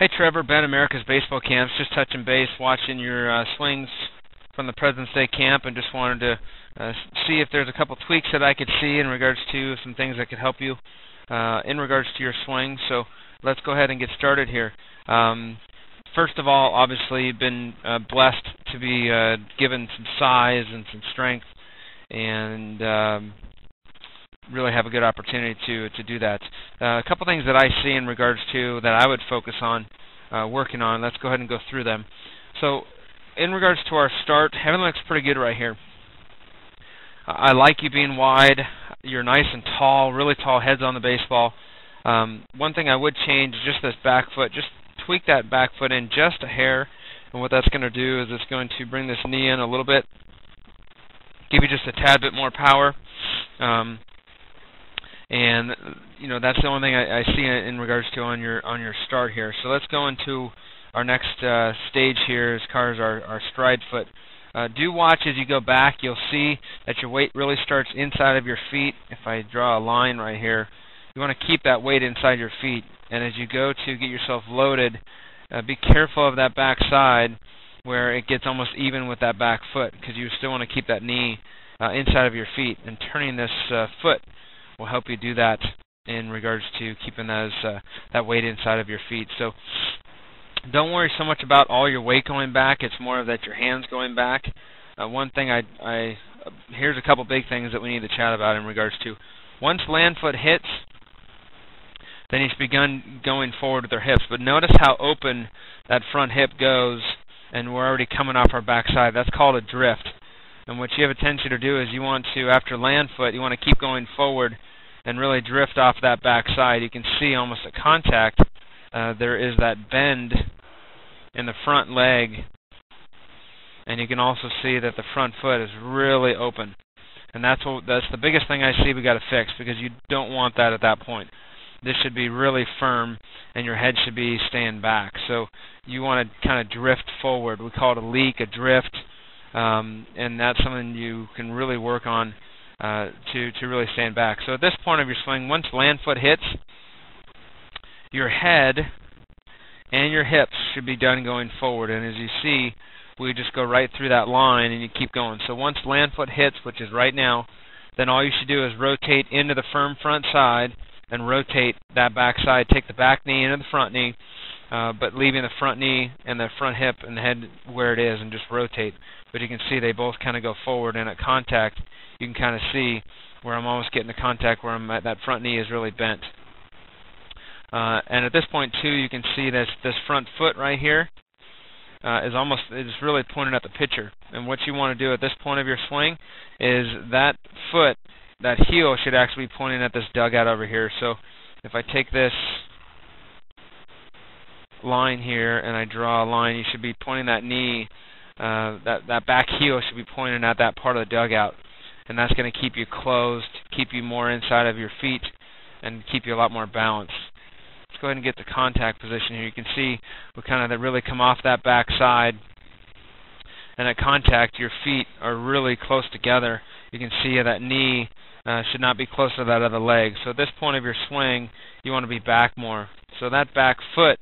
Hey Trevor, Ben, America's Baseball Camps. Just touching base, watching your swings from the Presidents Day camp, and just wanted to see if there's a couple tweaks that I could see in regards to some things that could help you in regards to your swing. So let's go ahead and get started here. First of all, obviously, you've been blessed to be given some size and some strength, and really have a good opportunity to do that. A couple things that I see in regards to that I would focus on working on. Let's go ahead and go through them. So in regards to our start, everything looks pretty good right here. I like you being wide. You're nice and tall, really tall heads on the baseball. One thing I would change is just this back foot. Just tweak that back foot in just a hair, and what that's going to do is it's going to bring this knee in a little bit, give you just a tad bit more power. And you know, that's the only thing I see in regards to on your start here. So let's go into our next stage here as far as our stride foot. Do watch as you go back. You'll see that your weight really starts inside of your feet. If I draw a line right here, you want to keep that weight inside your feet. And as you go to get yourself loaded, be careful of that back side where it gets almost even with that back foot, because you still want to keep that knee inside of your feet. And turning this foot will help you do that in regards to keeping that weight inside of your feet. So don't worry so much about all your weight going back. It's more of that your hands going back. One thing here's a couple big things that we need to chat about in regards to. Once land foot hits, then you should begin going forward with their hips. But notice how open that front hip goes, and we're already coming off our backside. That's called a drift. And what you have a tendency to do is you want to, after land foot, you want to keep going forward and really drift off that backside. You can see almost at contact, there is that bend in the front leg, and you can also see that the front foot is really open. And that's the biggest thing I see we got to fix, because you don't want that at that point. This should be really firm, and your head should be staying back. So you want to kind of drift forward. We call it a leak, a drift, and that's something you can really work on to really stand back. So at this point of your swing, once land foot hits, your head and your hips should be done going forward. And as you see, we just go right through that line and you keep going. So once land foot hits, which is right now, then all you should do is rotate into the firm front side and rotate that back side. Take the back knee into the front knee, but leaving the front knee and the front hip and the head where it is, and just rotate. But you can see they both kind of go forward, and at contact, you can kind of see where I'm almost getting to contact where I'm at, that front knee is really bent. And at this point too, you can see this front foot right here is really pointing at the pitcher. And what you want to do at this point of your swing is that foot, that heel, should actually be pointing at this dugout over here. So if I take this line here and I draw a line, you should be pointing that knee, that back heel should be pointing at that part of the dugout. And that's going to keep you closed, keep you more inside of your feet, and keep you a lot more balanced. Let's go ahead and get the contact position here. You can see we kind of really come off that back side, and at contact, your feet are really close together. You can see that knee should not be close to that other leg. So at this point of your swing, you want to be back more. So that back foot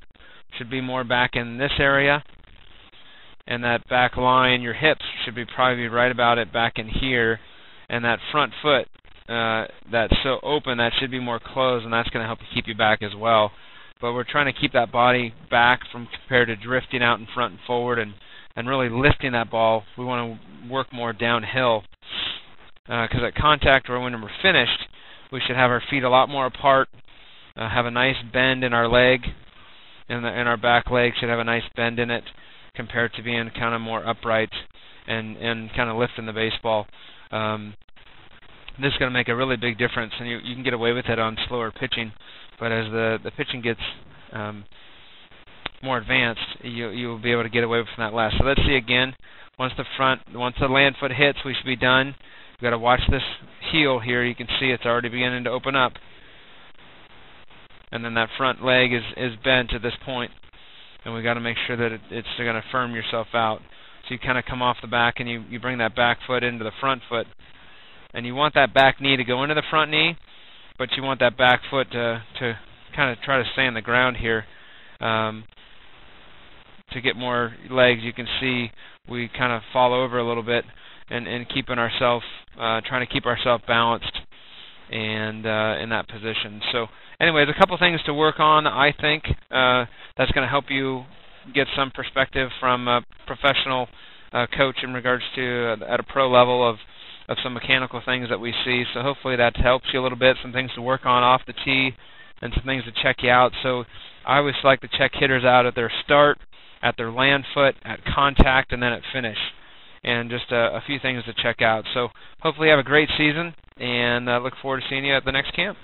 should be more back in this area, and that back line, your hips, should be probably right about it back in here. And that front foot that's so open, that should be more closed, and that's going to help keep you back as well. But we're trying to keep that body back from compared to drifting out in front and forward and really lifting that ball. We want to work more downhill, because at contact or when we're finished, we should have our feet a lot more apart, have a nice bend in our leg, and our back leg should have a nice bend in it compared to being kind of more upright and kind of lifting the baseball. This is going to make a really big difference, and you can get away with it on slower pitching. But as the pitching gets more advanced, you'll be able to get away from that last. So let's see again. Once the land foot hits, we should be done. We've got to watch this heel here. You can see it's already beginning to open up, and then that front leg is bent at this point, and we've got to make sure that it's going to firm yourself out. So you kind of come off the back, and you bring that back foot into the front foot. And you want that back knee to go into the front knee, but you want that back foot to kind of try to stay on the ground here. to get more legs. You can see we kind of fall over a little bit and keeping ourselves trying to keep ourselves balanced and in that position. So anyways, a couple things to work on. I think that's going to help you get some perspective from a professional coach in regards to at a pro level of some mechanical things that we see. So hopefully that helps you a little bit, some things to work on off the tee and some things to check you out. So I always like to check hitters out at their start, at their land foot, at contact, and then at finish. And just a few things to check out. So hopefully you have a great season, and look forward to seeing you at the next camp.